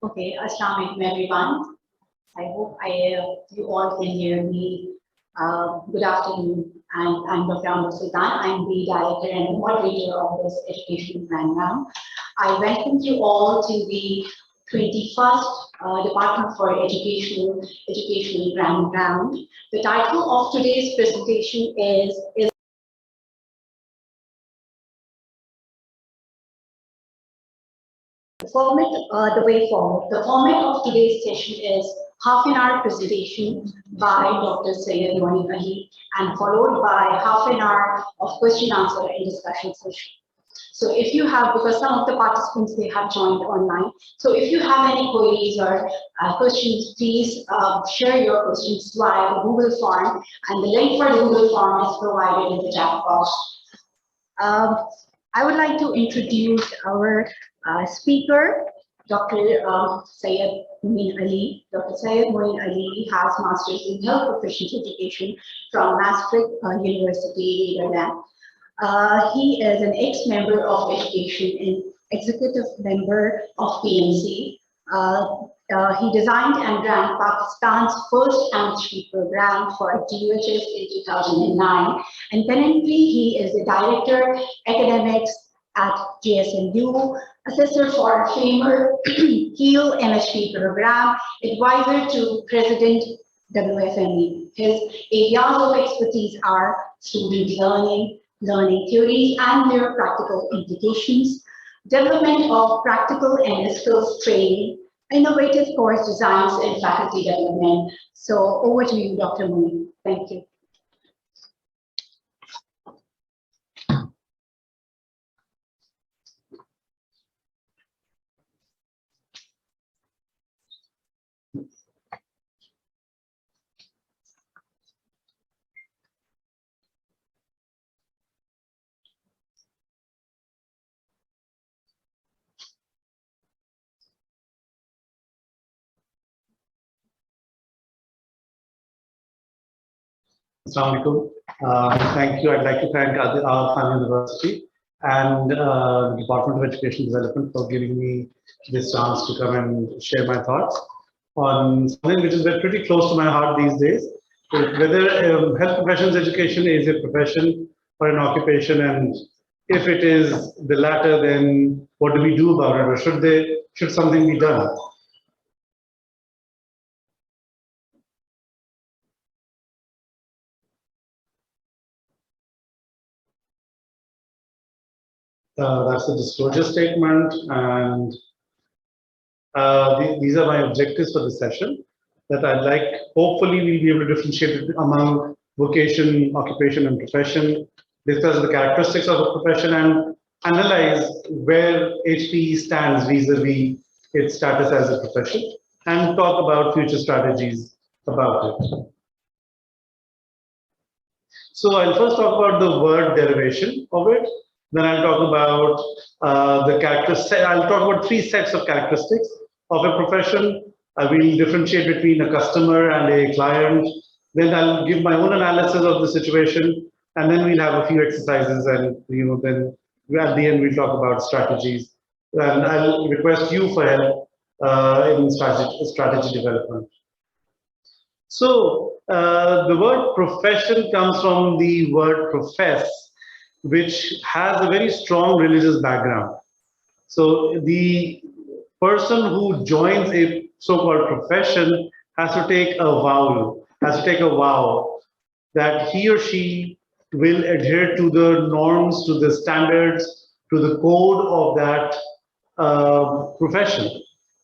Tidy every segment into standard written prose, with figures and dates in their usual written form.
Okay, Assalamu alaikum everyone. I hope you all can hear me. Good afternoon, and I'm Dr. Amber Sultan. I'm the director and moderator of this educational program. I welcome you all to the 21st Department for Educational Grand Round. The title of today's presentation is the way forward. The format of today's session is half an hour presentation by Dr. Syed Moin Ali and followed by half an hour of question answer and discussion session. So if you have, because some of the participants, they have joined online. So if you have any queries or questions, please share your questions via the Google form, and the link for the Google form is provided in the chat box. I would like to introduce our speaker, Dr. Syed Moin Ali. Dr. Syed Moin Ali has Masters in Health Professions Education from Maastricht University, Netherlands. He is an ex-member of education and executive member of PMC. He designed and ran Pakistan's first MHP program for DUHS in 2009. And currently, he is the director academics at JSNU, assessor for FAMER HEAL MHP program, advisor to President WFME. His areas of expertise are student learning theories and their practical implications, development of practical and skills training, innovative course designs, and faculty development. So over to you, Dr. Moin. Thank you. Assalamu alaikum. Thank you. I'd like to thank our Khan University and the Department of Education Development for giving me this chance to come and share my thoughts on something which is pretty close to my heart these days. Whether health professions education is a profession or an occupation, and if it is the latter, then what do we do about it, or should something be done? That's the disclosure statement, and these are my objectives for the session. That I'd like, hopefully, we'll be able to differentiate among vocation, occupation, and profession, discuss the characteristics of a profession, and analyze where HPE stands vis-a-vis its status as a profession, and talk about future strategies about it. So I'll first talk about the word derivation of it. Then I'll talk about the characteristics. I'll talk about three sets of characteristics of a profession. I will differentiate between a customer and a client. Then I'll give my own analysis of the situation, and then we'll have a few exercises, and then at the end we'll talk about strategies. And I'll request you for help in strategy development. So the word profession comes from the word profess, which has a very strong religious background. So the person who joins a so-called profession has to take a vow, that he or she will adhere to the norms, to the standards, to the code of that profession,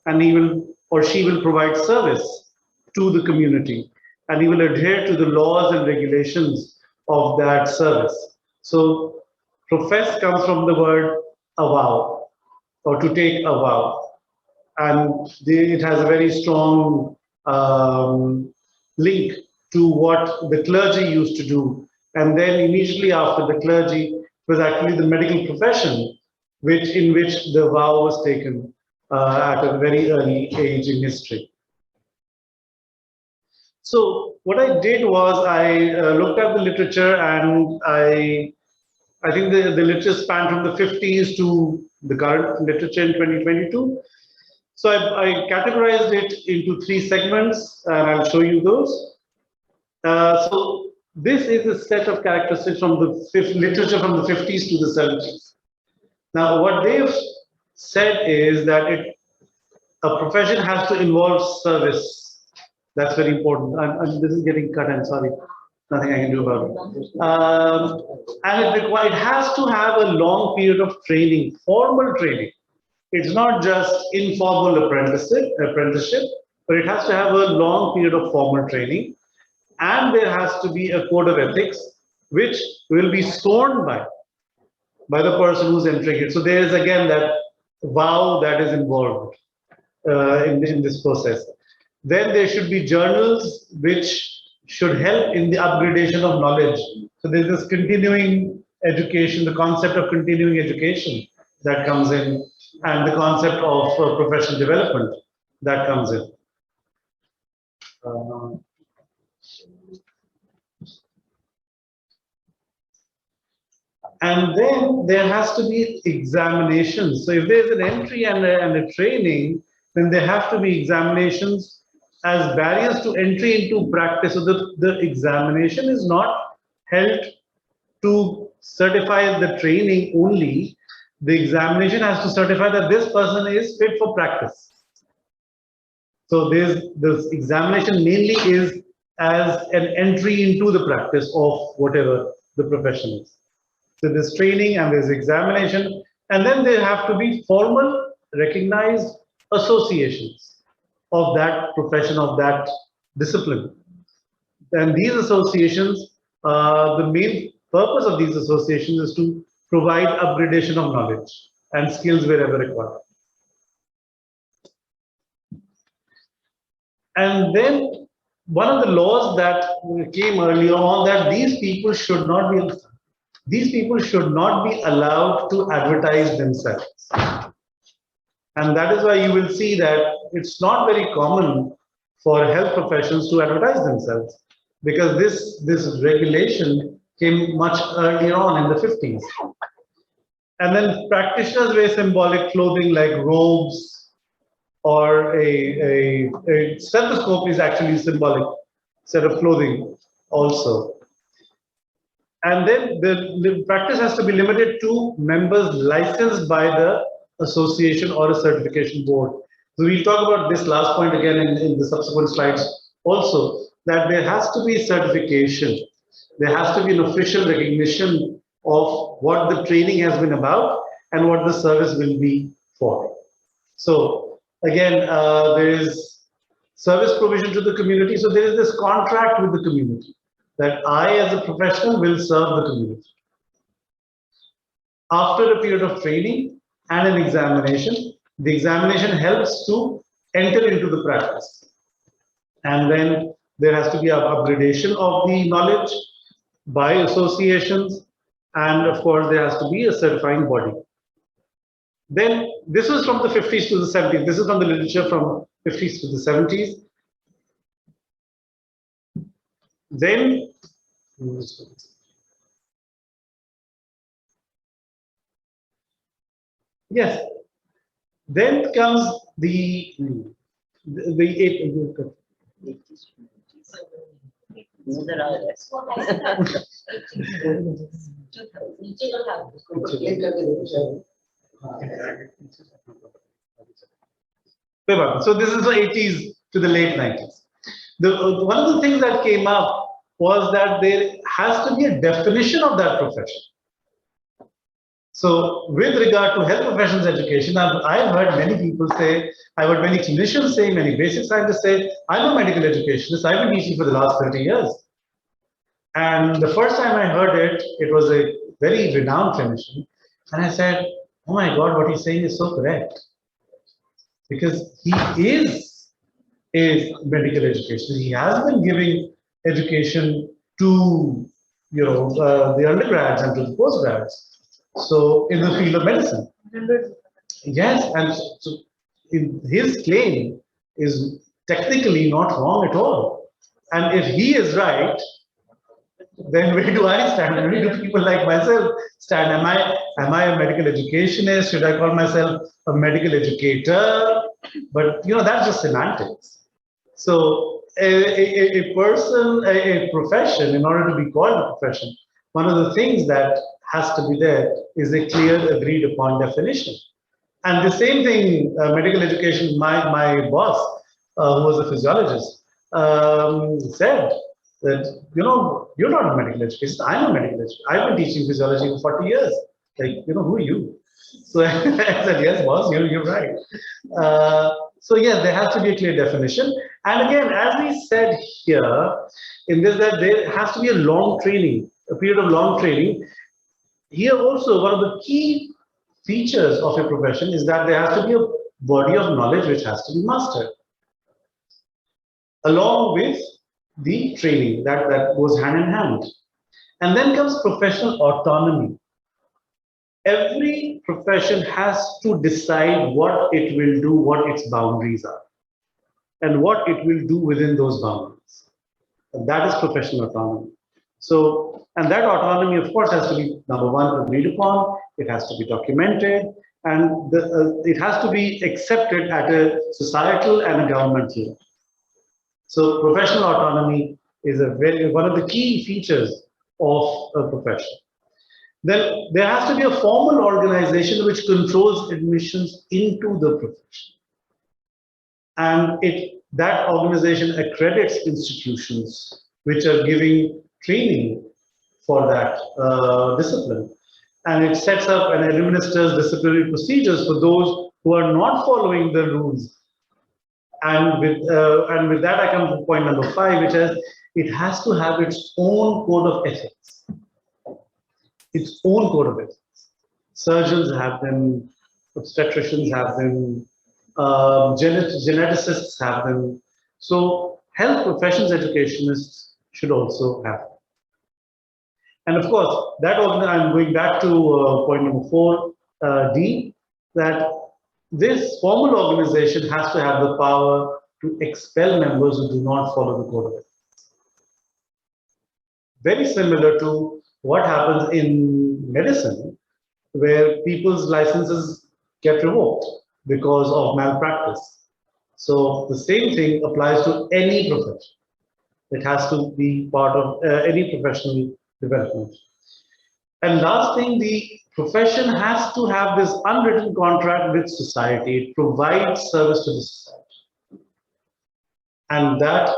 and he will or she will provide service to the community, and he will adhere to the laws and regulations of that service. So profess comes from the word avow, or to take a vow, and it has a very strong link to what the clergy used to do. And then immediately after the clergy, it was actually the medical profession in which the vow was taken at a very early age in history. So what I did was I looked at the literature, and I think the literature spanned from the 50s to the current literature in 2022. So I categorized it into 3 segments, and I'll show you those. So this is a set of characteristics from the literature from the 50s to the 70s. Now, what they've said is that a profession has to involve service. That's very important. And this is getting cut, I'm sorry. Nothing I can do about it. And it has to have a long period of training, formal training. It's not just informal apprenticeship, but it has to have a long period of formal training. And there has to be a code of ethics, which will be sworn by the person who's entering it. So there is again that vow that is involved in this process. Then there should be journals which should help in the upgradation of knowledge. So there's this continuing education, the concept of continuing education that comes in, and the concept of professional development that comes in. And then there has to be examinations. So if there's an entry and a training, then there have to be examinations as barriers to entry into practice. So the examination is not held to certify the training only. The examination has to certify that this person is fit for practice. So this examination mainly is as an entry into the practice of whatever the profession is. So there's training and there's examination, and then there have to be formal recognized associations of that profession, of that discipline. And these associations, the main purpose of these associations is to provide upgradation of knowledge and skills wherever required. And then one of the laws that came earlier on, that these people should not be allowed to advertise themselves. And that is why you will see that it's not very common for health professions to advertise themselves, because this regulation came much earlier on in the 50s. And then practitioners wear symbolic clothing like robes, or a stethoscope is actually a symbolic set of clothing also. And then the practice has to be limited to members licensed by the association or a certification board. So we'll talk about this last point again in the subsequent slides also, that there has to be certification. There has to be an official recognition of what the training has been about and what the service will be for. So again, there is service provision to the community. So there is this contract with the community, that I as a professional will serve the community. After a period of training and an examination, the examination helps to enter into the practice. And then there has to be an upgradation of the knowledge by associations, and of course there has to be a certifying body. Then this was from the 50s to the 70s. This is from the literature from 50s to the 70s. Then yes, then comes the so this is the 80s to the late 90s. One of the things that came up was that there has to be a definition of that profession. So with regard to health professions education, I've heard many people say, I've heard many clinicians say, many basic scientists say, I'm a medical educationist, I've been teaching for the last 30 years. And the first time I heard it, it was a very renowned clinician. And I said, oh my God, what he's saying is so correct. Because he is a medical educationist. He has been giving education to the undergrads and to the postgrads. So in the field of medicine. Yes, and so his claim is technically not wrong at all. And if he is right, then where do I stand? Where do people like myself stand? Am I a medical educationist? Should I call myself a medical educator? But that's just semantics. So a person, a profession, in order to be called a profession, one of the things that has to be there is a clear, agreed upon definition. And the same thing, medical education, my boss, who was a physiologist, said that, you're not a medical education, I'm a medical education. I've been teaching physiology for 40 years. Like, who are you? So I said, yes, boss, you're right. So yeah, there has to be a clear definition. And again, as we said here, in this, that there has to be a long training, a period of long training. Here also, one of the key features of a profession is that there has to be a body of knowledge which has to be mastered, along with the training that goes hand in hand. And then comes professional autonomy. Every profession has to decide what it will do, what its boundaries are, and what it will do within those boundaries. And that is professional autonomy. So, and that autonomy, of course, has to be, number one, agreed upon, it has to be documented, and it has to be accepted at a societal and a government level. So professional autonomy is one of the key features of a profession. Then there has to be a formal organization which controls admissions into the profession. And that organization accredits institutions which are giving training for that discipline. And it sets up and administers disciplinary procedures for those who are not following the rules. And with that, I come to point number 5, which is it has to have its own code of ethics. Its own code of ethics. Surgeons have them, obstetricians have them, geneticists have them. So health professions educationists should also have them. And of course, I'm going back to point number 4, D, that this formal organization has to have the power to expel members who do not follow the code of ethics. Very similar to what happens in medicine, where people's licenses get revoked because of malpractice. So the same thing applies to any profession. It has to be part of any professional development. And last thing, the profession has to have this unwritten contract with society. It provides service to the society. And that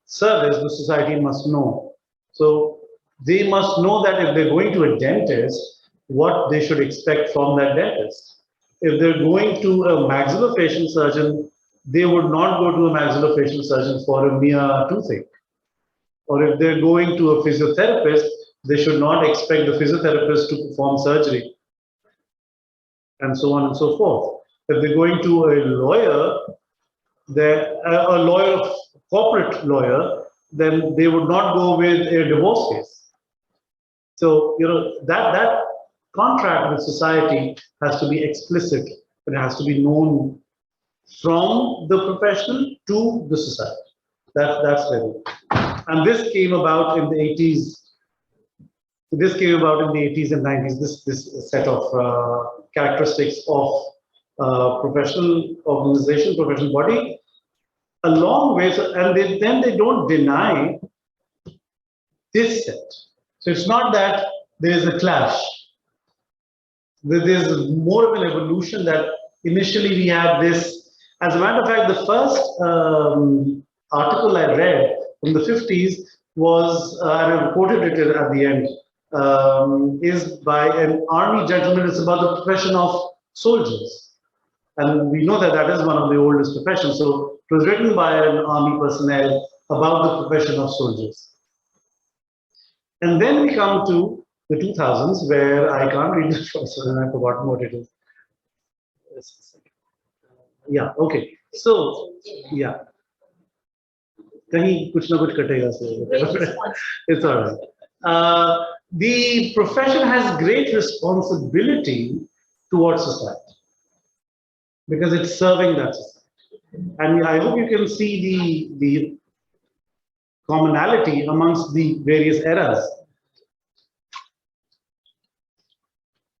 service the society must know. So they must know that if they're going to a dentist, what they should expect from that dentist. If they're going to a maxillofacial surgeon, they would not go to a maxillofacial surgeon for a mere toothache. Or if they're going to a physiotherapist, they should not expect the physiotherapist to perform surgery, and so on and so forth. If they're going to a lawyer, corporate lawyer, then they would not go with a divorce case. So, that contract with society has to be explicit. It has to be known from the professional to the society. That's very. And this came about in the 80s. This came about in the 80s and 90s, this set of characteristics of professional organization, professional body, along with, and then they don't deny this set. So it's not that there's a clash. There's more of an evolution that initially we had this. As a matter of fact, the first article I read from the 50s was, and I quoted it at the end, is by an army gentleman. It's about the profession of soldiers. And we know that is one of the oldest professions. So it was written by an army personnel about the profession of soldiers. And then we come to the 2000s, where I can't read the first one, and I've forgotten what it is. Yeah, okay. So, yeah. It's all right. The profession has great responsibility towards society because it's serving that society. And I hope you can see the commonality amongst the various eras.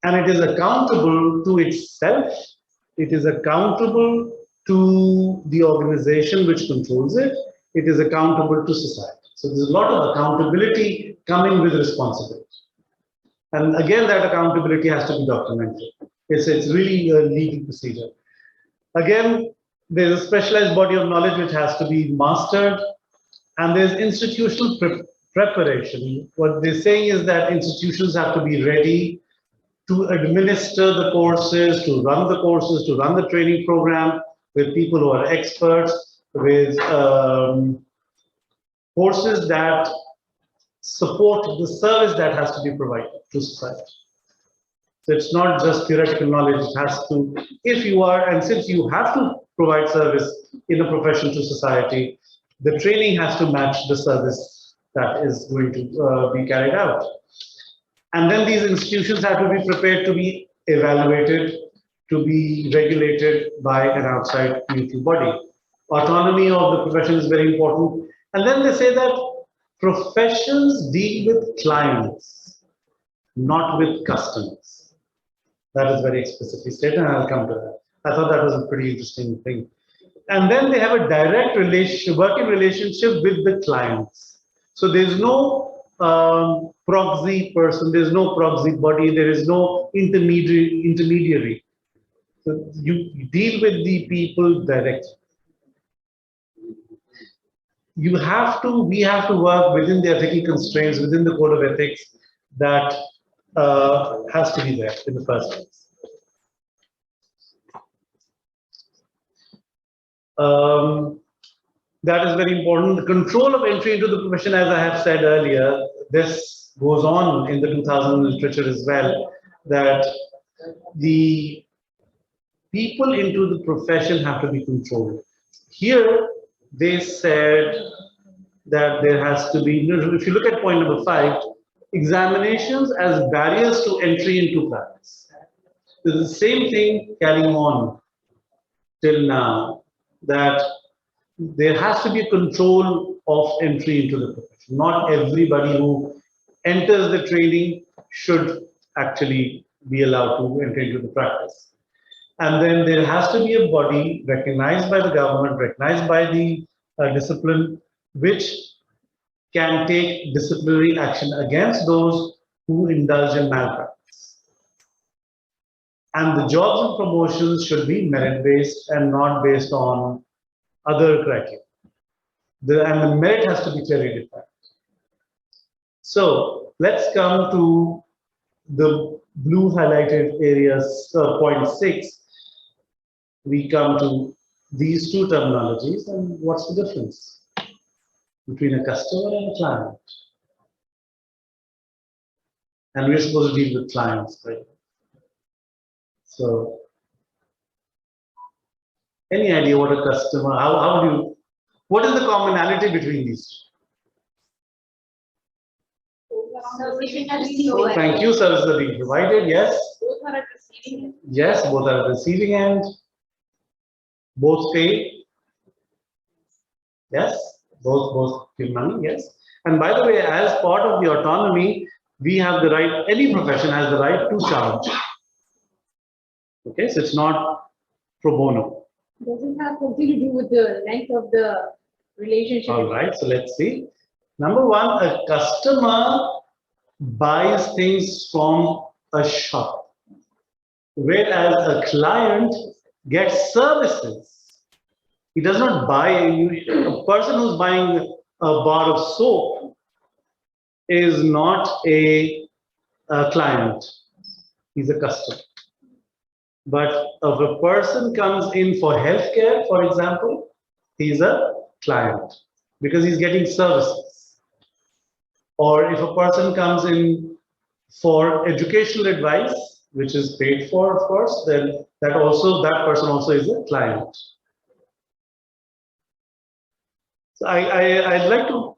And it is accountable to itself. It is accountable to the organization which controls it. It is accountable to society. So there's a lot of accountability coming with responsibility. And again, that accountability has to be documented. It's really a legal procedure. Again, there's a specialized body of knowledge which has to be mastered, and there's institutional preparation. What they're saying is that institutions have to be ready to administer the courses, to run the courses, to run the training program with people who are experts, with courses that support the service that has to be provided to society. So it's not just theoretical knowledge, it has to, if you are, and since you have to provide service in a profession to society, the training has to match the service that is going to be carried out. And then these institutions have to be prepared to be evaluated, to be regulated by an outside neutral body. Autonomy of the profession is very important. And then they say that professions deal with clients, not with customers. That is very explicitly stated, and I'll come to that. I thought that was a pretty interesting thing. And then they have a direct working relationship with the clients. So there's no proxy person, there's no proxy body, there is no intermediary. So you deal with the people directly. We have to work within the ethical constraints, within the code of ethics that has to be there in the first place. That is very important. The control of entry into the profession, as I have said earlier, this goes on in the 2000 literature as well, that the people into the profession have to be controlled. Here, they said that there has to be, if you look at point number 5, examinations as barriers to entry into practice. So the same thing carrying on till now, that there has to be a control of entry into the profession. Not everybody who enters the training should actually be allowed to enter into the practice. And then there has to be a body recognized by the government, recognized by the discipline, which can take disciplinary action against those who indulge in malpractice. And the jobs and promotions should be merit-based and not based on other criteria. And the merit has to be clearly defined. So let's come to the blue highlighted areas, point 6. We come to these two terminologies, and what's the difference between a customer and a client? And we're supposed to deal with clients, right? So, any idea what a customer, how do you, what is the commonality between these two? Thank you, services are being provided, yes. Both are at receiving end. Yes, both are at the receiving end. Both pay. Yes, both give money, yes. And by the way, as part of the autonomy, we have the right, any profession has the right to charge. Okay, so it's not pro bono. Does it have something to do with the length of the relationship? All right, so let's see. Number 1, a customer buys things from a shop, whereas a client gets services. He does not buy, a person who's buying a bar of soap is not a client, he's a customer. But if a person comes in for healthcare, for example, he's a client because he's getting services. Or if a person comes in for educational advice, which is paid for, of course, then that person also is a client. So I'd like to,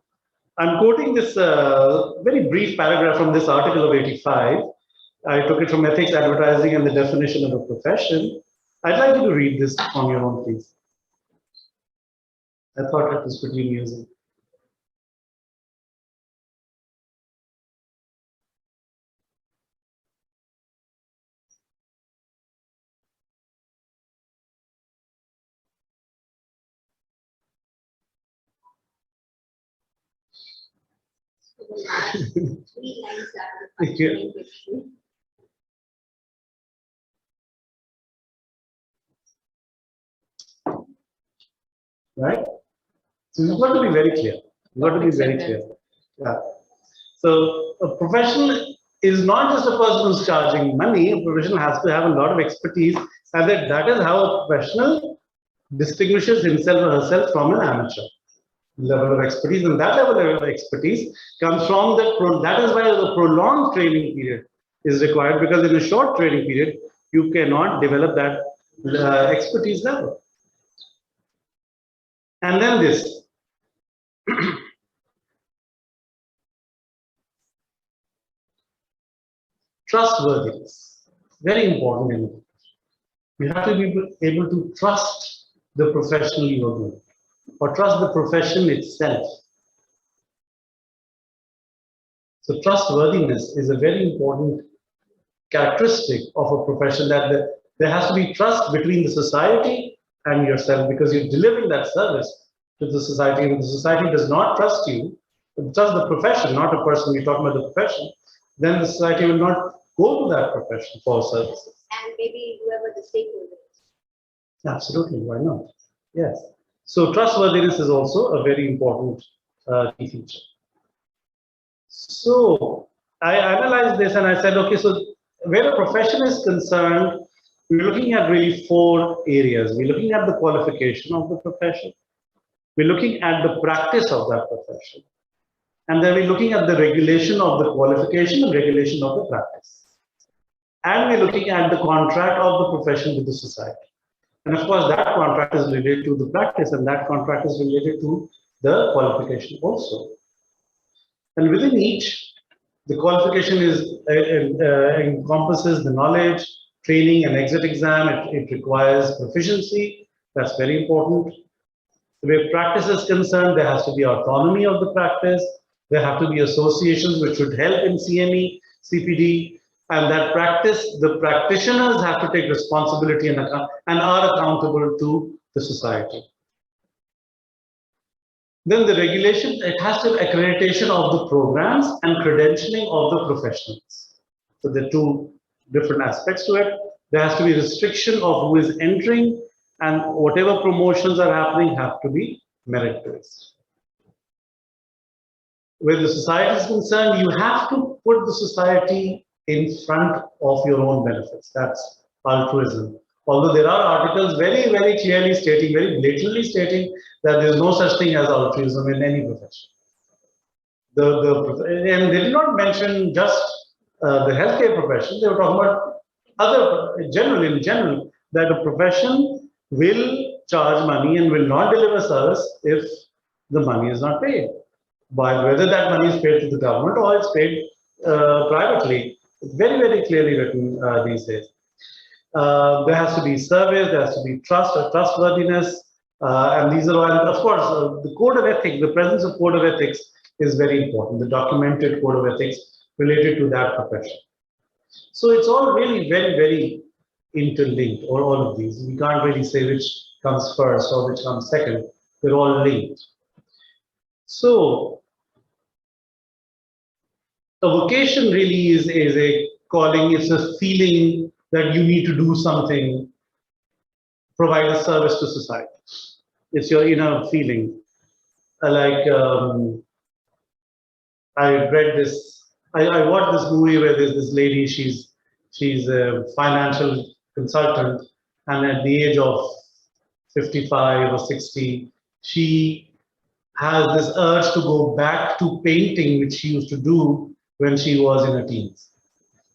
I'm quoting this very brief paragraph from this article of 85. I took it from Ethics, Advertising, and the Definition of a Profession. I'd like you to read this on your own, please. I thought it was pretty amusing. the last 3 lines are the Thank you. main question. Right? So you've got to be very clear. You've got to be very clear. Yeah. So a professional is not just a person who's charging money. A professional has to have a lot of expertise, and that is how a professional distinguishes himself or herself from an amateur level of expertise. And that level of expertise comes from that is why the prolonged training period is required, because in a short training period, you cannot develop that expertise level. And then this. Trustworthiness, very important in it. You have to be able to trust the professional you are doing, or trust the profession itself. So trustworthiness is a very important characteristic of a profession, that there has to be trust between the society and yourself, because you're delivering that service to the society. And if the society does not trust you, trust the profession, not a person, we're talking about the profession, then the society will not go to that profession for services. And maybe whoever the stakeholder is. Absolutely, why not? Yes. So trustworthiness is also a very important key feature. So I analyzed this and I said, okay, so where a profession is concerned, we're looking at really 4 areas. We're looking at the qualification of the profession. We're looking at the practice of that profession. And then we're looking at the regulation of the qualification and regulation of the practice. And we're looking at the contract of the profession with the society. And of course, that contract is related to the practice, and that contract is related to the qualification also. And within each, the qualification encompasses the knowledge, training, and exit exam. It requires proficiency. That's very important. Where practice is concerned, there has to be autonomy of the practice. There have to be associations which should help in CME, CPD, and that practice, the practitioners have to take responsibility and are accountable to the society. Then the regulation, it has to have accreditation of the programs and credentialing of the professionals. So there are 2 different aspects to it. There has to be restriction of who is entering, and whatever promotions are happening have to be merit-based. Where the society is concerned, you have to put the society in front of your own benefits. That's altruism. Although there are articles very, very clearly stating, very blatantly stating, that there is no such thing as altruism in any profession. And they did not mention just the healthcare profession. They were talking about other, in general, that a profession will charge money and will not deliver service if the money is not paid. By whether that money is paid to the government or it's paid privately. It's very, very clearly written these days. There has to be service, there has to be trust or trustworthiness, and these are all, and of course, the code of ethics, the presence of code of ethics is very important, the documented code of ethics related to that profession. So it's all really very, very interlinked, or all of these. We can't really say which comes first or which comes second. They're all linked. So a vocation really is a calling, it's a feeling that you need to do something, provide a service to society. It's your inner feeling. I read this, I watched this movie where there's this lady, she's a financial consultant, and at the age of 55 or 60, she has this urge to go back to painting, which she used to do when she was in her teens.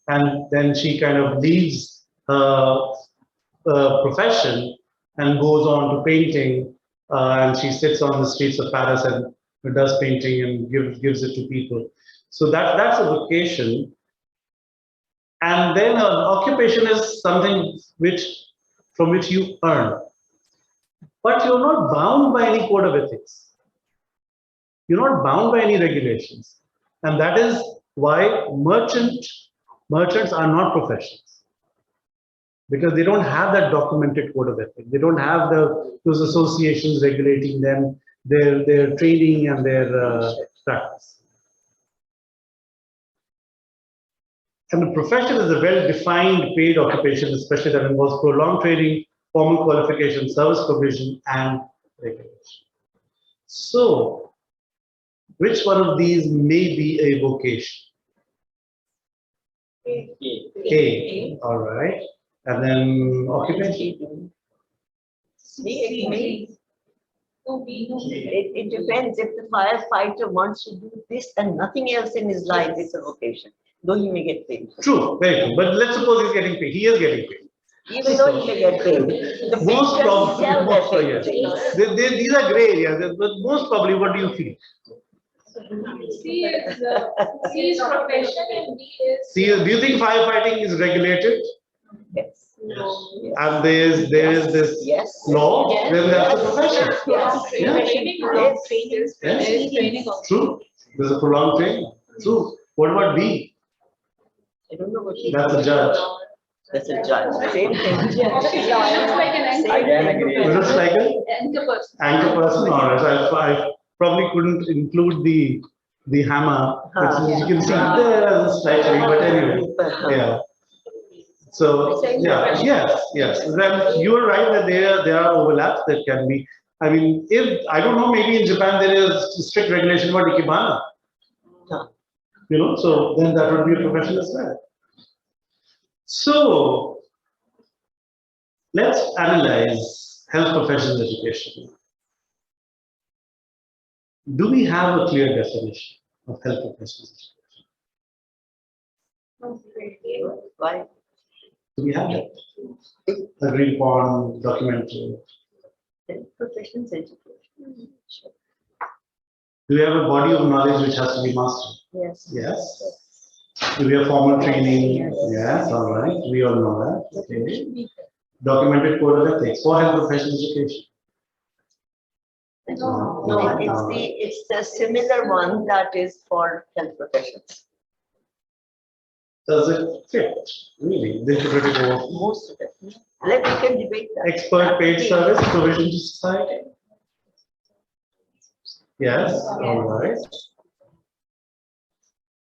And then she kind of leaves her profession and goes on to painting, and she sits on the streets of Paris and does painting and gives it to people. So that's a vocation. And then an occupation is something from which you earn. But you're not bound by any code of ethics. You're not bound by any regulations. And that is why merchants are not professions. Because they don't have that documented code of ethics. They don't have those associations regulating them, their training and their practice. And a profession is a well-defined paid occupation, especially that involves prolonged training, formal qualification, service provision, and regulation. So, which one of these may be a vocation? A. All right. And then occupation. It depends. If the firefighter wants to do this and nothing else in his life, it's a vocation, though he may get paid. True, very true. But let's suppose he's getting paid. He is getting paid. Even though he may get paid. The Most paid probably, doesn't sell most, their yes. paid. These are gray areas, but most probably, what do you feel? C is profession and D is. See, do you think firefighting is regulated? Yes. And there's this Yes. law, Yes. then that's a profession. Yes. Yeah. Training. Yes. Training. True. There's a prolonged training. True. What about B? I don't know what he. That's a judge. That's a judge. Same thing. Looks like an Same anchor. It looks like an Anchor person. anchor person. All right. So I probably couldn't include the hammer. Which you can see there as a slightly, but anyway. Yeah. So, yeah, yes. Then you are right that there are overlaps that can be. I mean, if I don't know, maybe in Japan there is strict regulation about ikebana. Huh. You know, so then that would be a profession as well. So let's analyze health professional education. Do we have a clear definition of health professional education? Why? Do we have that? Agreed upon, documented? Professions education. Sure. Do we have a body of knowledge which has to be mastered? Yes. Yes. Do we have formal training? Yes. Yes, all right. We all know that. Okay. Documented code of ethics for health professional education. No, it's the similar one that is for health professions. Does it fit? Really? The integrated work? Most of it. We can debate that. Expert paid service provision to society? Yes, all right.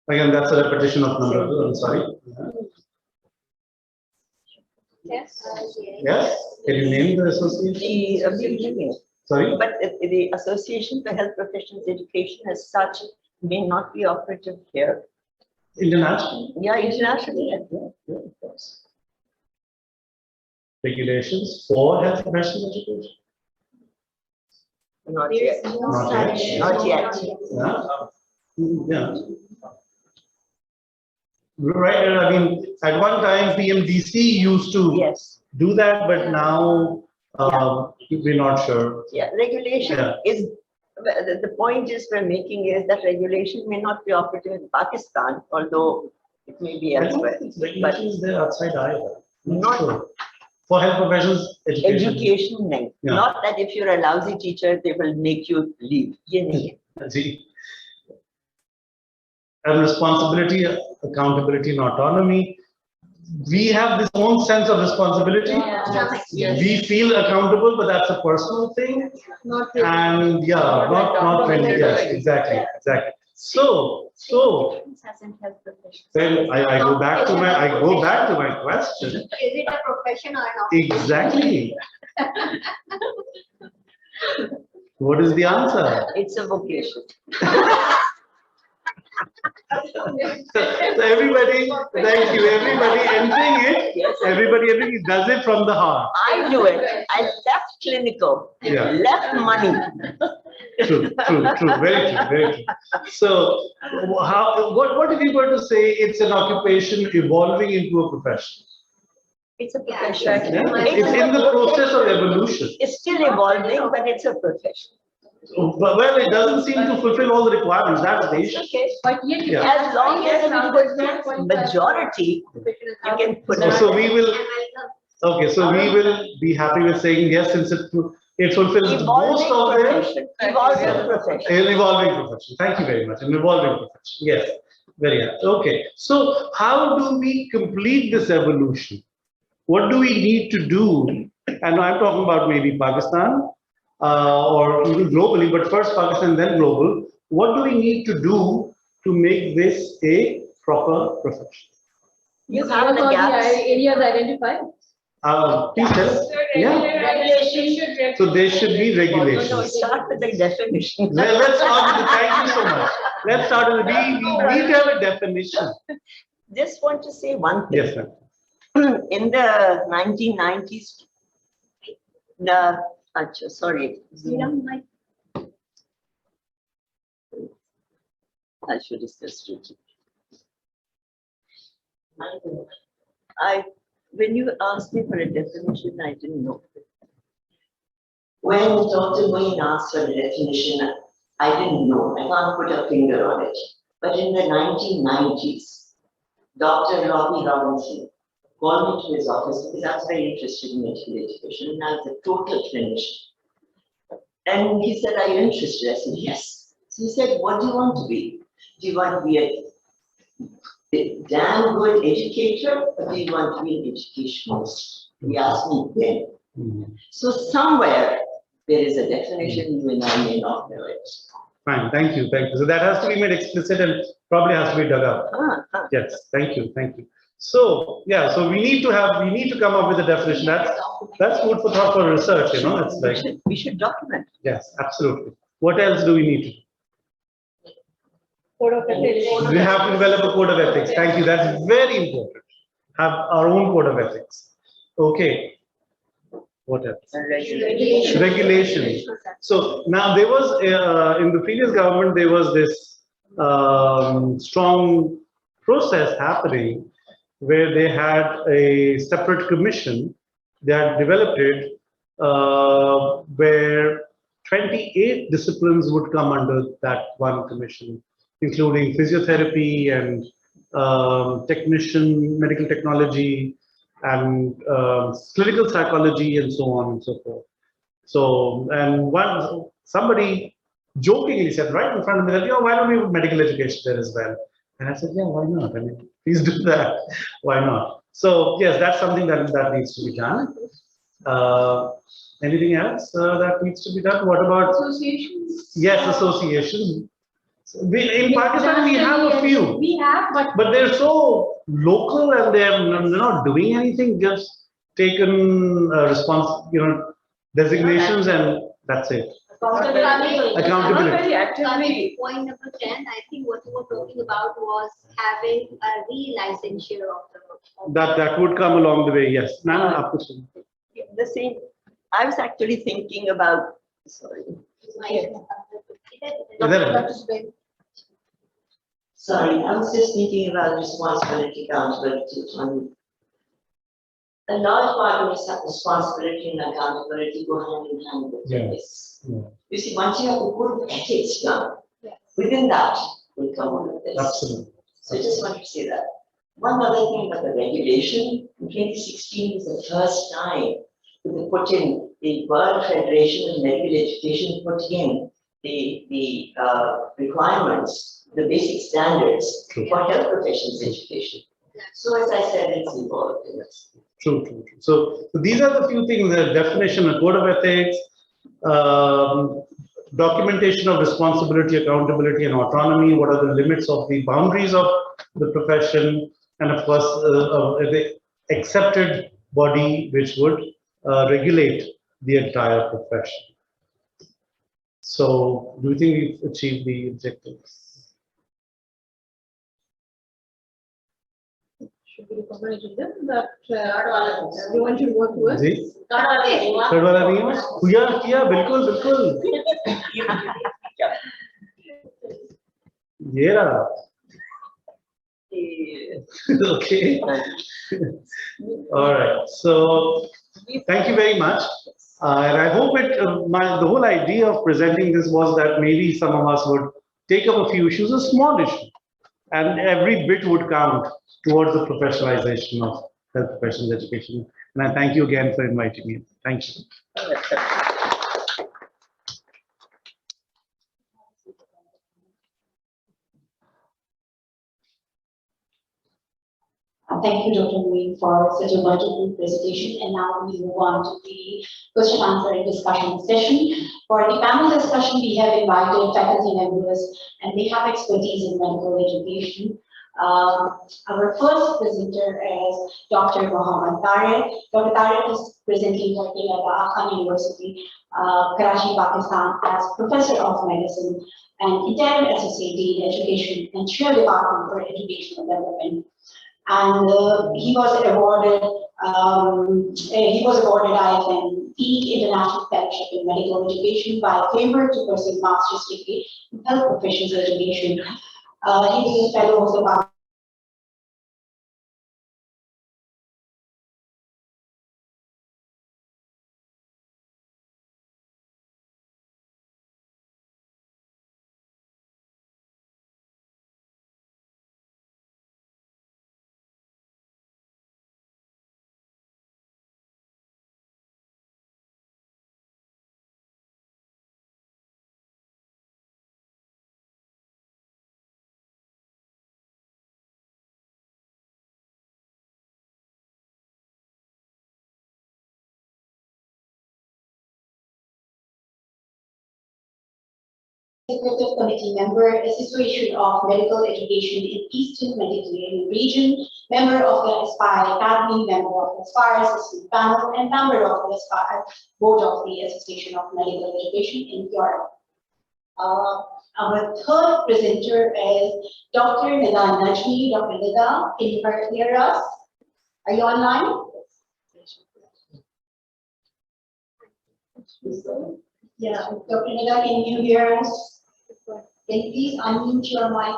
Again, that's a repetition of number two, I'm sorry. Yes. Yes, can you name the association? Sorry? But the Association for Health Professions Education as such may not be operative here. International? Yeah, internationally. Yeah, of course. Regulations for health professional education? Not yet. Not yet. Not yet. Yeah. Yeah. Right, I mean, at one time PMDC used to Yes. do that, but now we're not sure. Yeah, regulation Yeah. is, the point is we're making is that regulation may not be operative in Pakistan, although it may be I don't elsewhere. think regulations there outside either. Not- sure. For health professionals, education. Education, nahi. Yeah. Not that if you're a lousy teacher, they will make you leave. Ye nahi hai. See. And responsibility, accountability, and autonomy. We have this own sense of responsibility. Yes. We feel accountable, but that's a personal thing. Not really. And yeah, not really. Yes, exactly. So then I go back to my question. Is it a profession or not? Exactly. What is the answer? It's a vocation. So everybody, thank you. Everybody entering it. Yes. Everybody does it from the heart. I do it. I left clinical, Yeah. left money. True. Very true. So, what if you were to say it's an occupation evolving into a profession? It's a profession. Yeah? It's in the process of evolution. It's still evolving, but it's a profession. Well, it doesn't seem to fulfill all the requirements. That's the issue. Okay. But yet you Yeah. As long as it fulfills majority, you can put it. So we will. Okay, so we will be happy with saying yes, since it fulfills most Evolving of them. profession. Evolving profession. An evolving profession. Thank you very much. An evolving profession. Yes, very happy. Okay, so how do we complete this evolution? What do we need to do? And I'm talking about maybe Pakistan or even globally, but first Pakistan, then global. What do we need to do to make this a proper profession? You What have the are the gaps. areas identified? Please tell. Yeah. So there should be No, regulations. start with the definition. Let's start with the, thank you so much. Let's start with the, we need to have a definition. Just want to say one thing. Yes, ma'am. In the 1990s, sorry. I should have just when you asked me for a definition, I didn't know. When Dr. Moin asked for a definition, I didn't know. I can't put a finger on it. But in the 1990s, Dr. Robbie Robinson called me to his office because I was very interested in medical education and I was a total clinician. And he said, "Are you interested?" I said, "Yes." So he said, "What do you want to be? Do you want to be a damn good educator or do you want to be an educationalist?" He asked me then. Mhm. So somewhere there is a definition, you and I may not know it. Fine, thank you, thank you. So that has to be made explicit and probably has to be dug up. Yes, thank you, thank you. So, yeah, so we need to come up with a definition. That's food for thought for research, you know, it's like, We should document. yes, absolutely. What else do we need to do? Code of ethics. We have to develop a code of ethics. Thank you. That's very important. Have our own code of ethics. Okay. What else? Regulation. So now there was in the previous government there was this strong process happening where they had a separate commission. They had developed it where 28 disciplines would come under that one commission, including physiotherapy and medical technology, and clinical psychology and so on and so forth. So, and somebody jokingly said right in front of me that, why don't we put medical education there as well? And I said, yeah, why not? I mean, please do that. Why not? So, yes, that's something that needs to be done. Anything else that needs to be done? What about Associations? Yes, associations. In Pakistan, we have a few. We have, But they're so local and they're not doing anything, just taken designations and that's it. Accountability. Very actively. Point number 10, I think what you were talking about was having a re-licensure of the. That would come along the way, yes. The same. I was actually thinking about, sorry. Sorry, I was just thinking about responsibility, accountability. A large part of responsibility and accountability go hand in hand with this. Yeah. You see, once you have a good ethics done, Yes. within that will come all of this. Absolutely. So I just want to say that. One other thing about the regulation, in 2016 was the first time that they put in the World Federation of Medical Education, put in the requirements, the basic standards for health professions education. So as I said, it's involved in this. True. So these are the few things: the definition, a code of ethics, documentation of responsibility, accountability, and autonomy. What are the limits of the boundaries of the profession, and of course, the accepted body which would regulate the entire profession. So, do you think we've achieved the objectives? Should be recommended them that everyone should work towards. Ji? Third वाला नहीं है? किया, बिल्कुल. ये रहा. Okay. All right. So, thank you very much. And I hope the whole idea of presenting this was that maybe some of us would take up a few issues, a small issue, and every bit would count towards the professionalization of health professionals education. And I thank you again for inviting me. Thank you. Thank you, Dr. Moin, for such a wonderful presentation. And now we move on to the question, answer, and discussion session. For the panel discussion, we have invited faculty members, and they have expertise in medical education. Our first presenter is Dr. Mohammad Tariq. Dr. Tariq is presently working at the Khan University, Karachi, Pakistan, as Professor of Medicine and Interim Associate Dean Education and Chair Department for Educational Development. And he was awarded IFM Peak International Fellowship in Medical Education by Framework to pursue master's degree in health professions education. He is a fellow of the Executive Committee member, Association of Medical Education in Eastern Mediterranean Region, member of the Aspire Academy, member of the Aspire Assessment Panel, and member of the Aspire Board of the Association of Medical Education in Europe. Our third presenter is Dr. Nida Najmi. Dr. Nida, can you hear us? Are you online? Yeah, Dr. Nida, can you hear us? Can you please unmute your mic?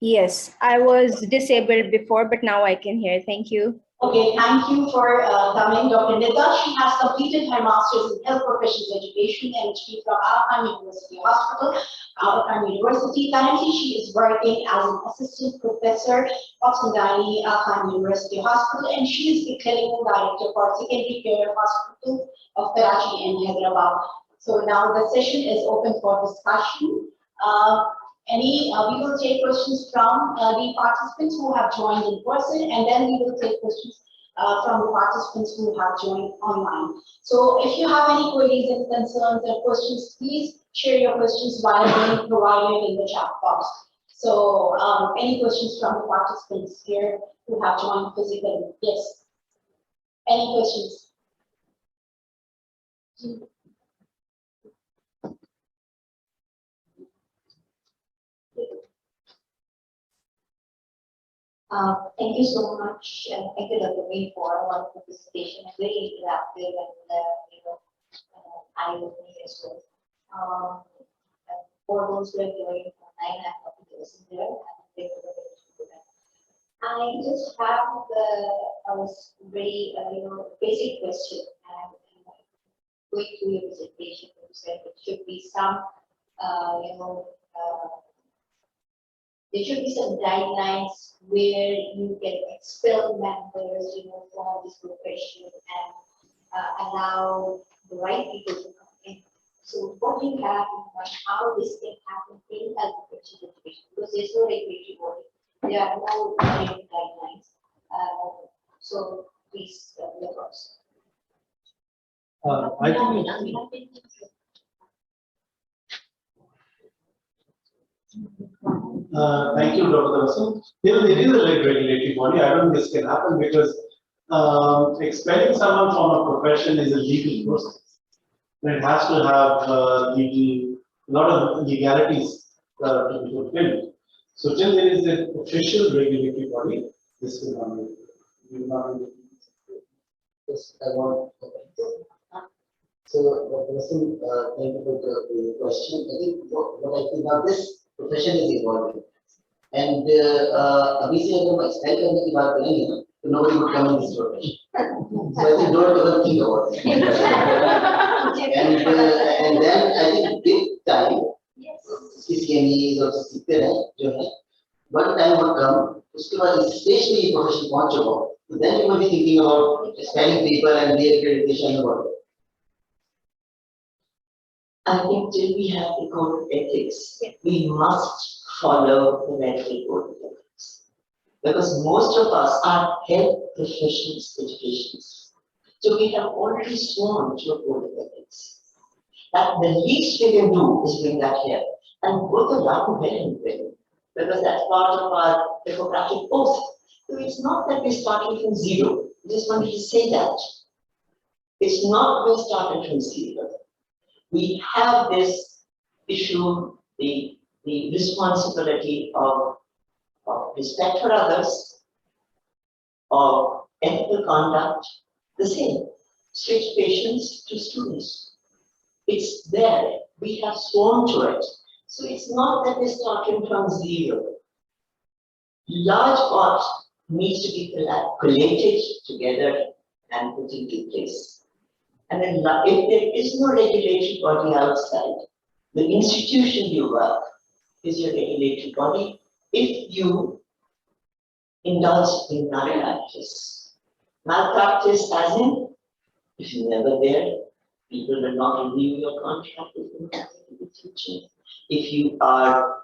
Yes, I was disabled before, but now I can hear. Thank you. Okay, thank you for coming, Dr. Nida. She has completed her master's in health professions education and she from Aga Khan University Hospital, Aga Khan University. Currently, she is working as an assistant professor of Sindani Aga Khan University Hospital, and she is the clinical director for secondary care hospital of Karachi and Hyderabad. So now the session is open for discussion. We will take questions from the participants who have joined in person, and then we will take questions from the participants who have joined online. So if you have any queries and concerns and questions, please share your questions via the link provided in the chat box. So any questions from the participants here who have joined physically? Yes. Any questions? Thank you so much, and thank you, Dr. May, for a wonderful presentation, very interactive and eye-opening as well. For those who are joining online, I'm happy to listen there. I just have a very basic question, and going through your presentation, you said it should be some there should be some guidelines where you can expel members, from this profession and allow the right people to come in. So what do you have in mind how this can happen in health profession education? Because there's no regulatory body, there are no guidelines. So please, your thoughts. I think thank you, Dr. Vasu. There is a regulatory body. I don't think this can happen because expelling someone from a profession is a legal process. And it has to have a lot of legalities to be fulfilled. So till there is an official regulatory body, this will not be. Yes, I want. So, Dr. Vasu, thank you for the question. I think what I think now this profession is evolving, and अभी से अगर मैं expel करने की बात करेंगे ना, तो nobody would come in this profession. So I think don't even think about it. And then I think with time, CCMEs और सीखते रहे जो है, one time would come, उसके बाद stage पे ये profession पहुंच चुका हो, then you will be thinking about expelling people and the accreditation and whatever. I think till we have the code of ethics, we must follow the medical code of ethics. Because most of us are health professionals, educationists. So we have already sworn to a code of ethics. That the least we can do is bring that here. And both are allowed to get into it, because that's part of our Hippocratic oath. So it's not that we're starting from zero. I just wanted to say that. It's not we're starting from zero. We have this issue, the responsibility of respect for others, of ethical conduct, the same. Switch patients to students. It's there. We have sworn to it. So it's not that we're starting from zero. Large part needs to be collated together and put into place. And then if there is no regulatory body outside, the institution you work is your regulatory body. If you indulge in malpractice as in, if you're never there, people will not renew your contract with the teaching. If you are,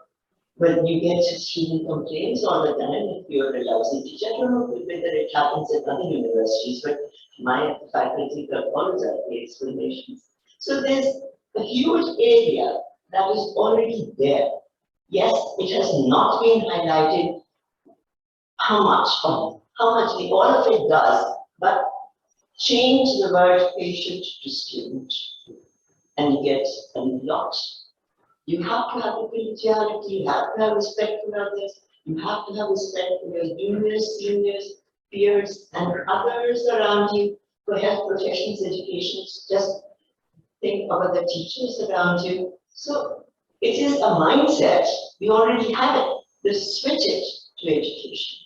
well, you get student complaints all the time if you're a lousy teacher. I don't know whether it happens at other universities, but my faculty follows up the explanations. So there's a huge area that is already there. Yes, it has not been highlighted how much all of it does, but change the word patient to student and you get a lot. You have to have equality, you have to have respect for others, you have to have respect for your juniors, seniors, peers, and others around you for health professions, education. Just think about the teachers around you. So it is a mindset, we already have it. Let's switch it to education.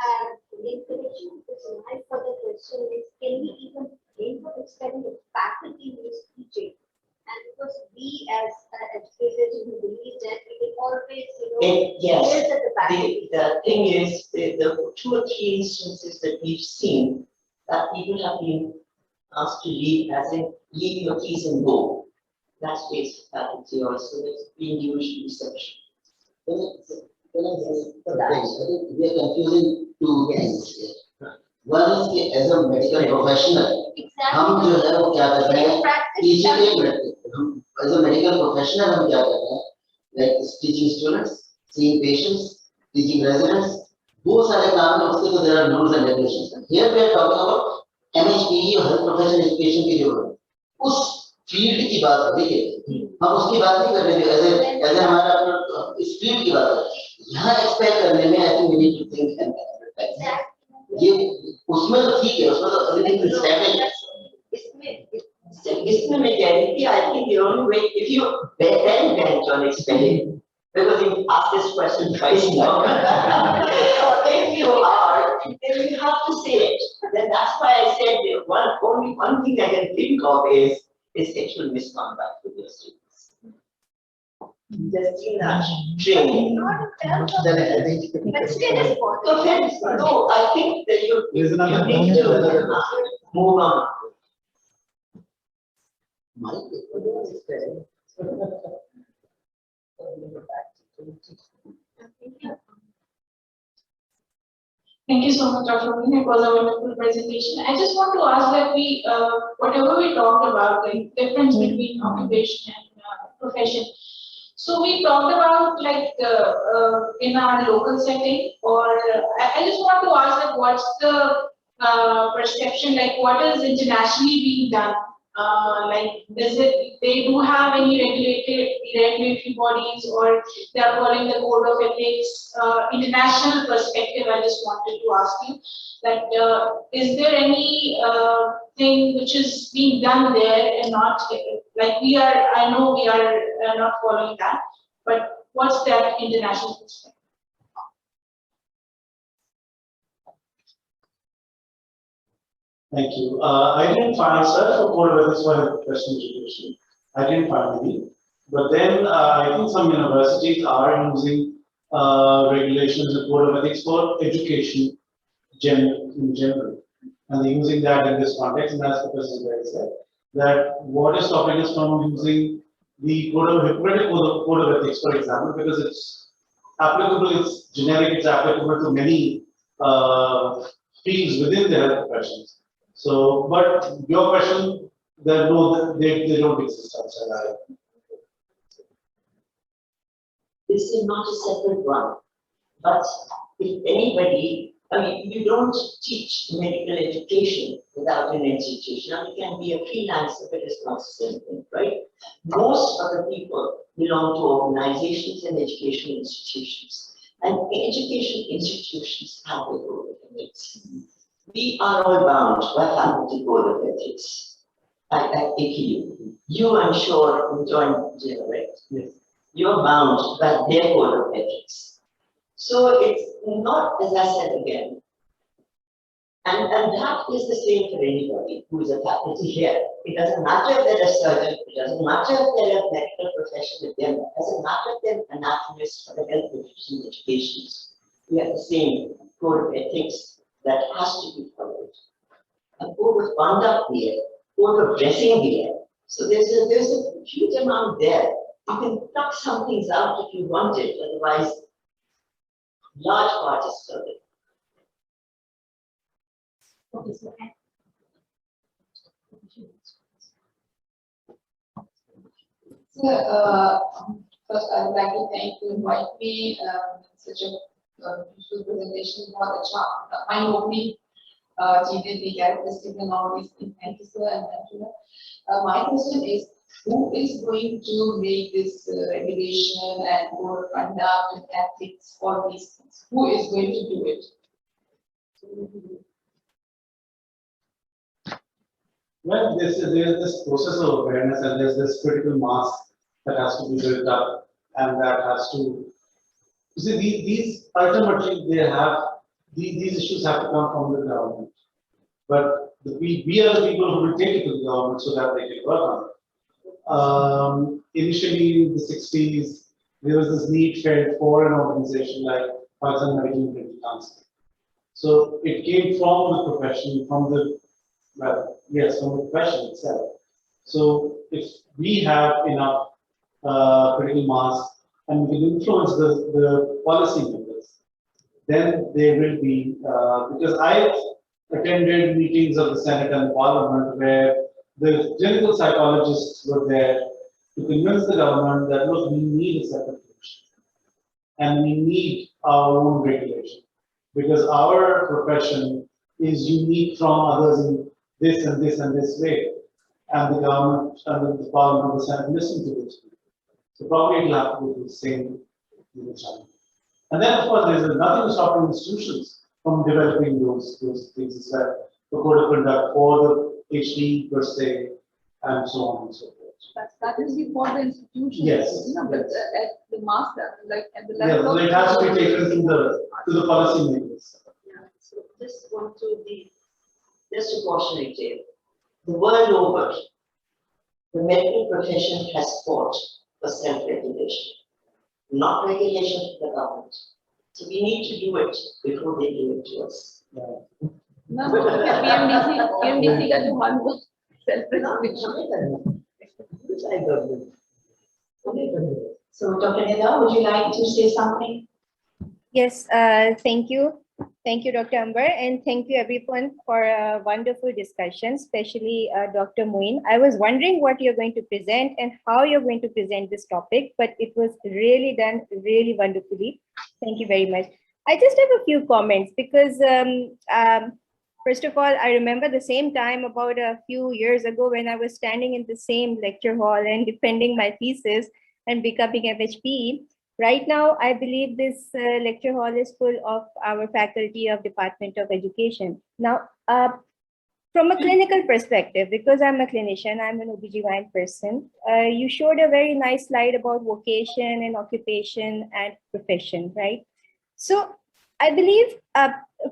And the connection is my further question is, can we even aim for expanding the faculty who is teaching? And because we as educators who believe that we can always, Yes, raise at the faculty. the thing is, the 2 or 3 instances that we've seen, that people have been asked to leave, as in leave your keys and go. That's basic faculty also, it's been usually reception. Can I say something? I think we are confusing two things here. One is कि as a medical professional, हम जो है वो क्या करते हैं? Teaching एक minute, हम as a medical professional हम क्या करते हैं? Like teaching students, seeing patients, teaching residents, वो सारे काम में उसके तो there are rules and regulations. Here we are talking about MHPE और health professional education की जो उस फील्ड की बात हो रही है, हम उसकी बात नहीं कर रहे थे, ऐसे हमारा इस फील्ड की बात है, यहाँ एक्सपेक्ट करने में I think we need to think and ये उसमें तो ठीक है, उसमें तो एवरीथिंग इज सेटल्ड. इसमें मैं कह रही थी, I think the only way, if you then bench on explaining, because you asked this question twice now. If you are, then you have to say it. Then that's why I said only one thing I can think of is sexual misconduct with your students. Just in that training. then I think But still is So then, no, I think that you need to move on. Thank you so much, Dr. Moin. It was a wonderful presentation. I just want to ask that we, whatever we talked about, the difference between occupation and profession. So we talked about like in our local setting, or I just want to ask that what's the perception, like what is internationally being done? Like, does it, they do have any regulatory bodies, or they are following the code of ethics? International perspective, I just wanted to ask you that is there any thing which is being done there and not like we are? I know we are not following that, but what's that international perspective? Thank you. I didn't find such a code of ethics for health professional education. I didn't find any. But then I think some universities are using regulations and code of ethics for education in general. And they're using that in this context, and that's the person that said that what is stopping us from using the Hippocratic code of ethics, for example, because it's applicable, it's generic, it's applicable to many fields within the health professions. So, but your question, they don't exist outside. This is not a separate one. But if anybody, I mean, you don't teach medical education without an institution. Now, you can be a freelancer, but it's not the same thing, right? Most of the people belong to organizations and educational institutions. And education institutions have a code of ethics. We are all bound by faculty code of ethics at APU. You, I'm sure, will join Jill, right? Yes. You're bound by their code of ethics. So it's not, as I said again, and that is the same for anybody who is a faculty here. It doesn't matter if they're a surgeon, it doesn't matter if they're a medical profession with them, it doesn't matter if they're anatomists or the health profession education. We have the same code of ethics that has to be followed. A code of conduct there, code of dressing there. So there's a huge amount there. You can pluck some things out if you want it, otherwise large part is covered. Okay, so First, I would like to thank you invite me, such a useful presentation for the mind-opening, the characteristics and all these things. Thank you, sir. And thank you. My question is, who is going to make this regulation and code of conduct and ethics, all these things? Who is going to do it? Well, there's this process of awareness and there's this critical mass that has to be built up and that has to, you see, these ultimately these issues have to come from the government. But we are the people who will take it to the government so that they can work on it. Initially in the 60s, there was this need felt for an organization like Pakistan Medical Clinical Council. So it came from the profession, from the profession itself. So if we have enough critical mass and we can influence the policy makers, then there will be, because I've attended meetings of the Senate and Parliament where the clinical psychologists were there to convince the government that, look, we need a separate commission and we need our own regulation because our profession is unique from others in this and this and this way. And the government and the Parliament and the Senate listen to this. So probably it'll have to go to the same channel. And then, of course, there's nothing stopping institutions from developing those things as well. The code of conduct or the HD per se, and so on and so forth. That is before the institution. Yes, You know, but yes. at the master, like at the Yeah, level so of. it has to be taken to the policy makers. Yeah, so just want to be just a cautionary tale. The world over, the medical profession has fought for self-regulation, not regulation from the government. So we need to do it before they do it to us. No, PMDC का जो हाल हुआ, self-regulation. So Dr. Nida, would you like to say something? Yes, thank you. Thank you, Dr. Amber, and thank you everyone for a wonderful discussion, especially Dr. Moin. I was wondering what you're going to present and how you're going to present this topic, but it was really done really wonderfully. Thank you very much. I just have a few comments because first of all, I remember the same time about a few years ago when I was standing in the same lecture hall and defending my thesis and becoming FHP. Right now, I believe this lecture hall is full of our faculty of Department of Education. Now, from a clinical perspective, because I'm a clinician, I'm an OBGYN person, you showed a very nice slide about vocation and occupation and profession, right? So I believe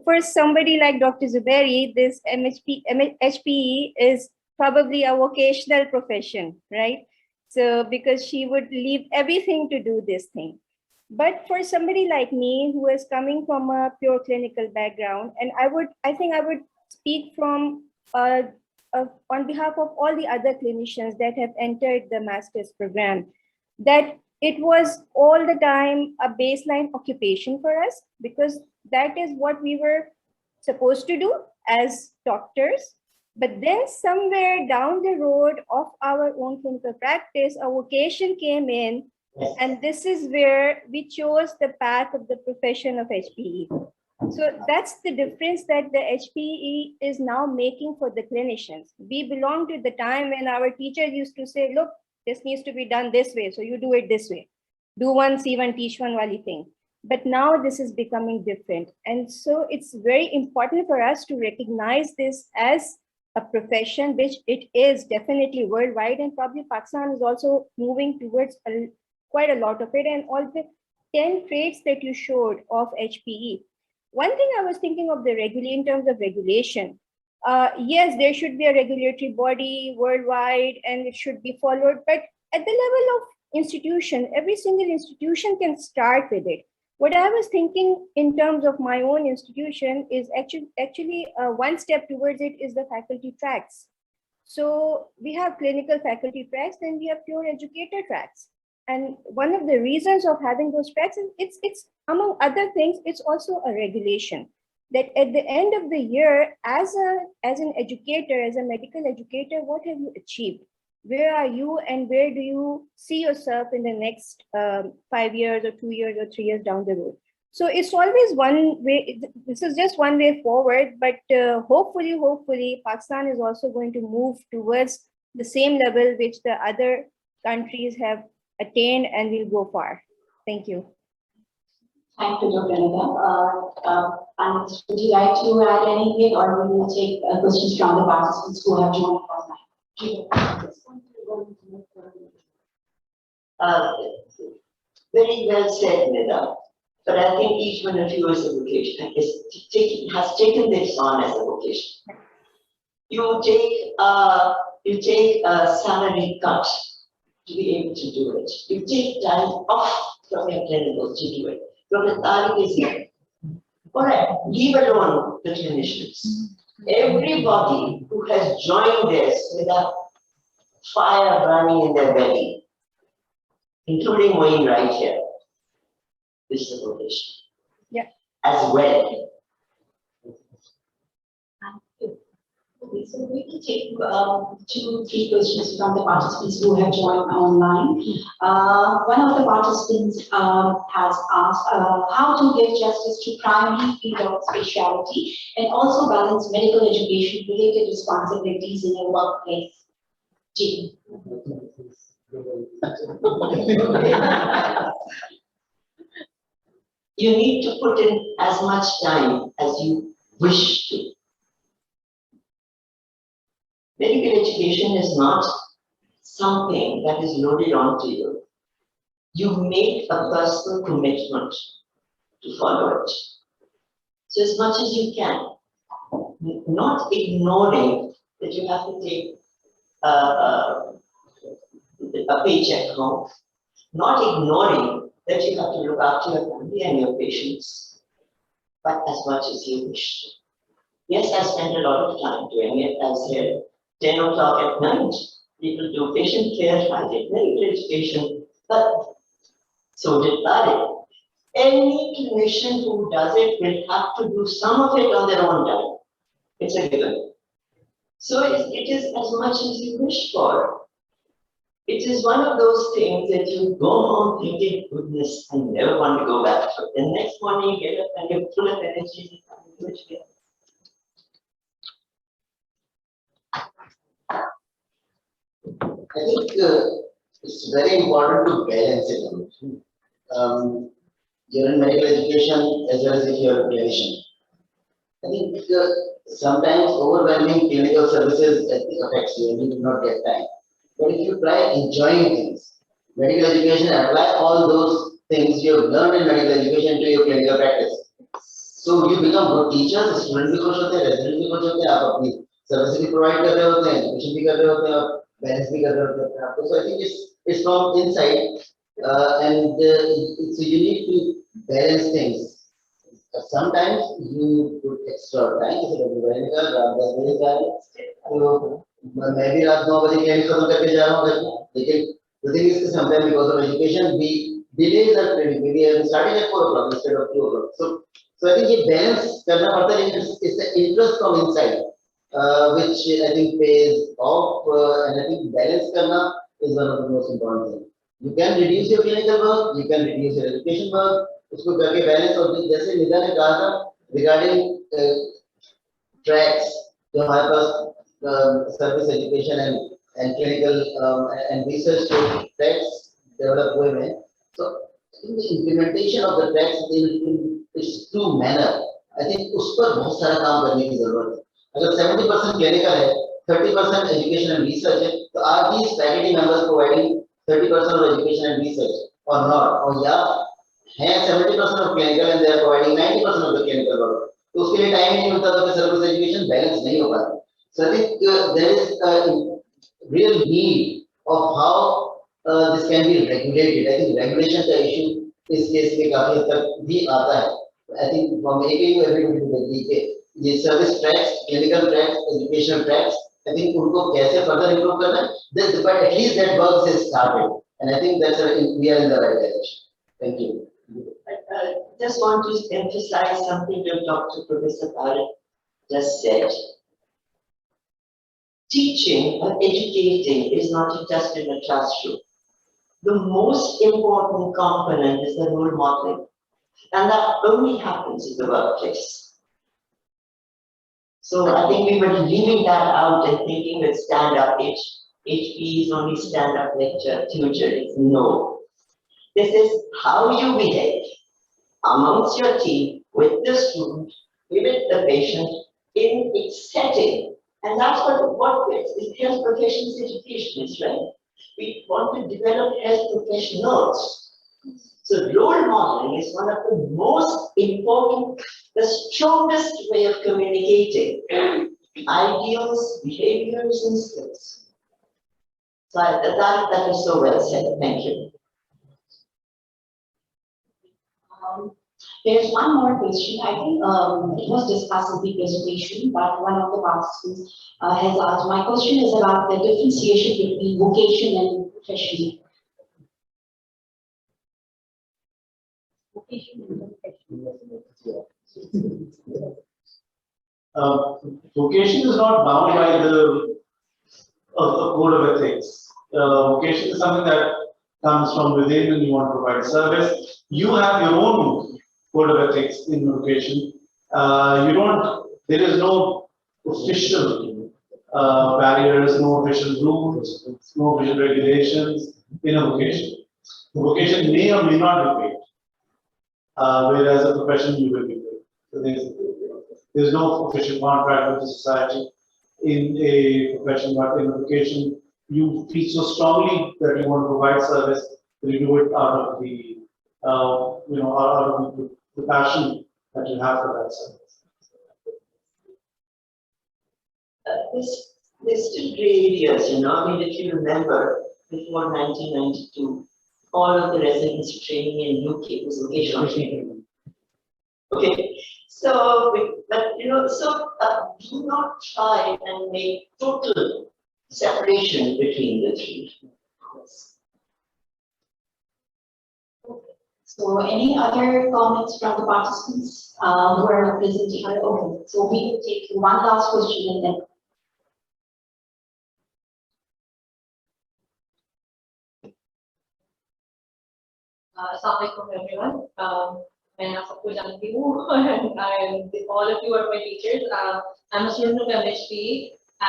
for somebody like Dr. Zubairi, this HPE is probably a vocational profession, right? So because she would leave everything to do this thing. But for somebody like me who is coming from a pure clinical background, and I think I would speak from on behalf of all the other clinicians that have entered the master's program, that it was all the time a baseline occupation for us, because that is what we were supposed to do as doctors. But then somewhere down the road of our own clinical practice, a vocation came in Yes. And this is where we chose the path of the profession of HPE. So that's the difference that the HPE is now making for the clinicians. We belong to the time when our teachers used to say, look, this needs to be done this way, so you do it this way. Do one, see one, teach one wali thing. But now this is becoming different. And so it's very important for us to recognize this as a profession, which it is definitely worldwide, and probably Pakistan is also moving towards quite a lot of it. And all the 10 traits that you showed of HPE. One thing I was thinking of in terms of regulation. Yes, there should be a regulatory body worldwide and it should be followed, but at the level of institution, every single institution can start with it. What I was thinking in terms of my own institution is actually one step towards it is the faculty tracks. So we have clinical faculty tracks and we have pure educator tracks. And one of the reasons of having those tracks is it's among other things, it's also a regulation that at the end of the year, as an educator, as a medical educator, what have you achieved? Where are you and where do you see yourself in the next 5 years or 2 years or 3 years down the road? So it's always one way, this is just one way forward, but hopefully Pakistan is also going to move towards the same level which the other countries have attained and will go far. Thank you. Thank you, Dr. Nidam. And would you like to add anything, or we will take questions from the participants who have joined online? Very well said, Nida. But I think each one of you as a vocation has taken this on as a vocation. You take a salary cut to be able to do it. You take time off from your clinicals to do it. Dr. Tariq is here. All right, leave alone the clinicians. Everybody who has joined this with a fire burning in their belly, including Moeen right here, this is a vocation. Yeah. As well. Okay, so we can take 2-3 questions from the participants who have joined online. One of the participants has asked how to give justice to primary field of specialty and also balance medical education related responsibilities in a workplace. Jane. You need to put in as much time as you wish to. Medical education is not something that is loaded onto you. You make a personal commitment to follow it. So as much as you can, not ignoring that you have to take a paycheck home, not ignoring that you have to look after your family and your patients, but as much as you wish to. Yes, I spend a lot of time doing it. I said 10 o'clock at night, people do patient care, I did medical education, but so did Tariq. Any clinician who does it will have to do some of it on their own time. It's a given. So it is as much as you wish for. It is one of those things that you go home thinking, goodness, I never want to go back to it. The next morning you get up and you're full of energy and do it again. I think it's very important to balance it. You're in medical education as well as if you're a clinician. I think sometimes overwhelming clinical services affects you and you do not get time. But if you try enjoying things, medical education, apply all those things you have learned in medical education to your clinical practice. So you become good teachers, students भी खुश होते हैं, residents भी खुश होते हैं, आप अपनी service भी provide कर रहे होते हैं, education भी कर रहे होते हैं और balance भी कर रहे होते हैं आपको. So I think it's from inside and so you need to balance things. Sometimes you put extra time, जैसे डॉक्टर भाई ने कहा रात 10 बजे जा रहे हैं, तो मैं भी रात 9 बजे क्लिनिक खत्म करके जा रहा हूँ घर में, लेकिन the thing is sometimes because of education we delay the clinic, maybe starting at 4 o'clock instead of 2 o'clock. So I think ये balance करना पड़ता है, लेकिन it's the interest from inside which I think pays off and I think balance करना is one of the most important things. You can reduce your clinical work, you can reduce your education work, उसको करके balance और जैसे निदा ने कहा था regarding tracks जो हमारे पास service education and clinical and research tracks develop हुए हैं, so in the implementation of the tracks in its true manner, I think उस पर बहुत सारा काम करने की जरूरत है. अगर 70% clinical है, 30% education and research है, तो are these faculty members providing 30% of education and research or not? और या है 70% of clinical and they are providing 90% of the clinical work. तो उसके लिए टाइम नहीं मिलता, तो सर्विस एजुकेशन बैलेंस नहीं हो पाता. So I think there is a real need of how this can be regulated. I think regulation का issue इस केस में काफी हद तक भी आता है. I think from making everybody to agree कि ये service tracks, clinical tracks, educational tracks, I think उनको कैसे further improve करना है, but at least that work is started, and I think that's we are in the right direction. Thank you. I just want to emphasize something that Dr. Professor Parekh just said. Teaching or educating is not just in a classroom. The most important component is the role modeling, and that only happens in the workplace. So I think we were leaving that out and thinking that stand-up HP is only stand-up lecture, tutoring. No. This is how you behave amongst your team, with the student, with the patient, in its setting. And that's what health professions education is, right? We want to develop health professionals. So role modeling is one of the most important, the strongest way of communicating ideals, behaviors, and skills. So that is so well said. Thank you. There's one more question. I think it was discussed in the presentation, but one of the participants has asked. My question is about the differentiation between vocation and profession. Vocation is not bound by the code of ethics. Vocation is something that comes from within and you want to provide service. You have your own code of ethics in vocation. There is no official barriers, no official rules, no official regulations in a vocation. The vocation may or may not be paid, whereas a profession you will be paid. So there's no official contract with the society in a profession, but in a vocation, you feel so strongly that you want to provide service that you do it out of the, out of the passion that you have for that service. There's still gray areas, I mean, if you remember, before 1992, all of the residency training in UK was vocational training. Okay, so, do not try and make total separation between the three. So any other comments from the participants who are presenting? Okay, so we will take one last question and then. Assalamualaikum everyone. मैं आप सबको जानती हूँ and all of you are my teachers. I'm a student of MHP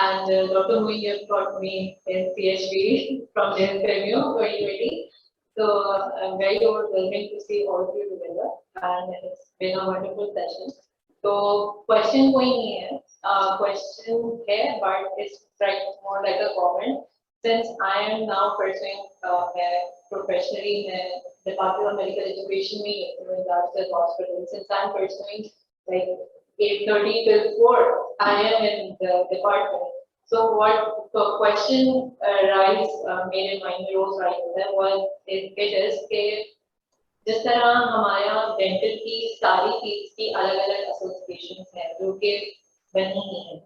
and Dr. Moin have taught me in PhD from JNPMU 2020. So I'm very overwhelming to see all of you together and it's been a wonderful session. So question कोई नहीं है, question है but it's more like a comment. Since I am now pursuing professionally in the Department of Medical Education in Dartmouth Hospital, since I'm pursuing like 8:30 till 4, I am in the department. So what the question made in mind rose right there was it is कि जिस तरह हमारा dental की सारी fields की अलग-अलग associations हैं जो कि बनी हैं.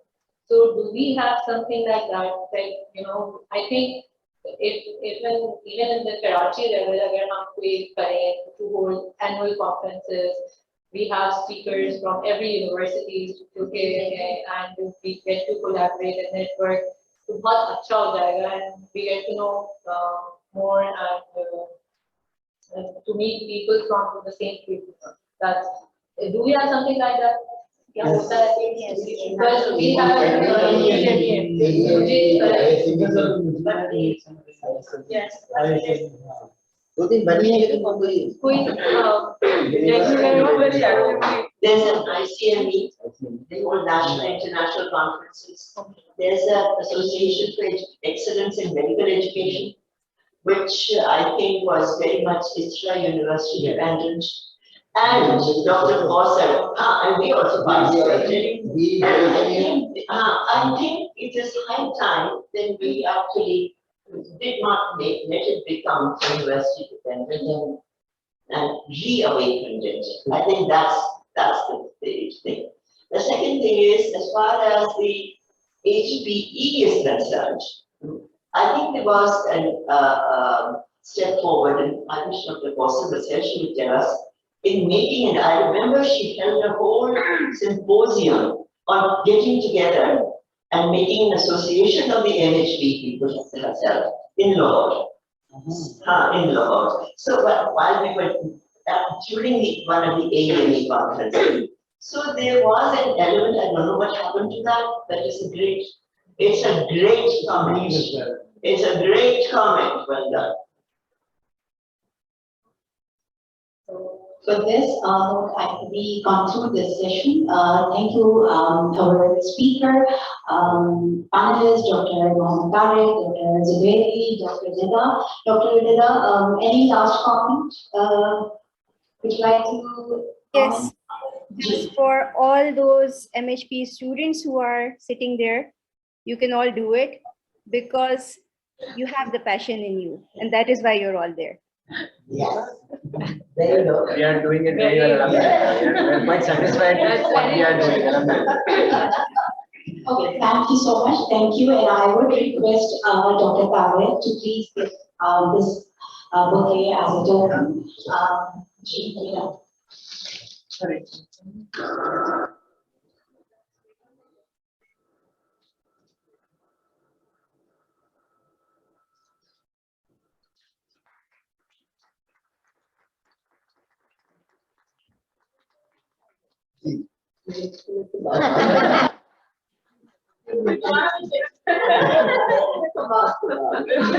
So do we have something like that? Like, I think even in the Karachi level, अगर हम कोई करें to hold annual conferences, we have speakers from every university and we get to collaborate and network. तो बहुत अच्छा हो जाएगा and we get to know more and to meet people from the same field. That's, do we have something like that? Yeah, Yes. Because we have, yes. दो तीन बनी है कि तुम कोई कोई next level very actively. There's an ICME, the whole national and international conferences. There's an association for excellence in medical education, which I think was very much ISRA University dependent. And Dr. Bosser, and we also participated. I think it is high time that we actually did not let it become university dependent and reawakened it. I think that's the thing. The second thing is, as far as the HPE is concerned, I think there was a step forward, and I wish Dr. Bosser was here, she would tell us, in making it. I remember she held a whole symposium on getting together and making an association of the MHP people herself in Lahore. In Lahore. So while we were during one of the AME conferences, so there was an element, I don't know what happened to that, but it's a great comment. It's a great comment, well done. For this, we conclude this session. Thank you, our speaker, panelists, Dr. Mohammed Tariq, Dr. Zubairi, Dr. Nida. Dr. Nida, any last comment? Would you like to? Yes, just for all those MHP students who are sitting there, you can all do it because you have the passion in you, and that is why you're all there. Yes. There you go. We are doing it very well. We are quite satisfied with what we are doing. Okay, thank you so much. Thank you. And I would request Dr. Tariq to please give this bouquet as a token. Sorry. Come on.